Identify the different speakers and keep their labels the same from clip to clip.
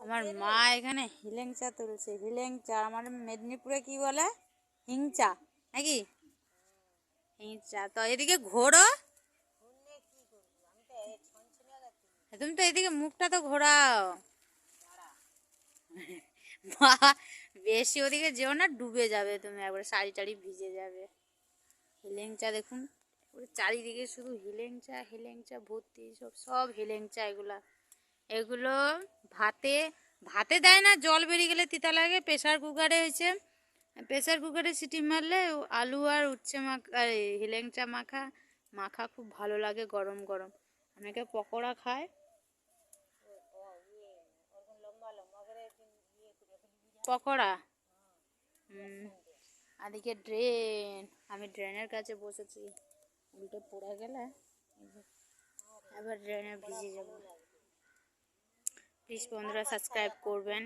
Speaker 1: আমার মা এখানে হিলেংচা তুলছে। হিলেংচা আমাদের মেদিনীপুরে কি বলে? হিংচা নাকি? হিংচা। তো এদিকে ঘোরো, তুমি তো এদিকে মুখটা তো ঘোরাও। মা বেশি ওদিকে যেও না, ডুবে যাবে তুমি, একবার শাড়ি টাড়ি ভিজে যাবে। হিলেংচা দেখুন, চারিদিকে শুধু হিলেংচা হিলেংচা ভর্তি, সব সব হিলেংচা। এগুলো ভাতে ভাতে দেয় না, জল বেরিয়ে গেলে তিতা লাগে। প্রেসার কুকারে হয়েছে, প্রেসার কুকারে সিটি মারলে আলু আর উচ্ছে মাখা, হিলেংচা মাখা মাখা খুব ভালো লাগে গরম গরম। অনেকে পকোড়া খায়। পকোড়া। আদিকে ড্রেন, আমি ড্রেনের কাছে বসেছি, উল্টে পড়ে গেলে এবার ড্রেনে ভিজে যাবো। প্লিজ বন্ধুরা সাবস্ক্রাইব করবেন,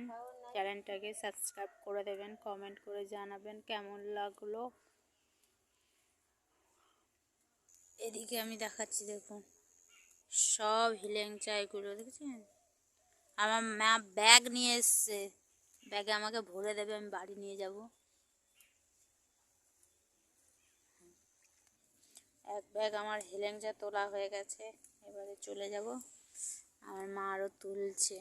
Speaker 1: চ্যানেলটাকে সাবস্ক্রাইব করে দেবেন, কমেন্ট করে জানাবেন কেমন লাগলো। এদিকে আমি দেখাচ্ছি, দেখুন সব হিলেংচা এগুলো দেখেছেন। আমার মা ব্যাগ নিয়ে এসছে, ব্যাগে আমাকে ভরে দেবে, আমি বাড়ি নিয়ে যাব। এক ব্যাগ আমার হিলেংচা তোলা হয়ে গেছে, এবারে চলে যাব। আমার মা আরও তুলছে।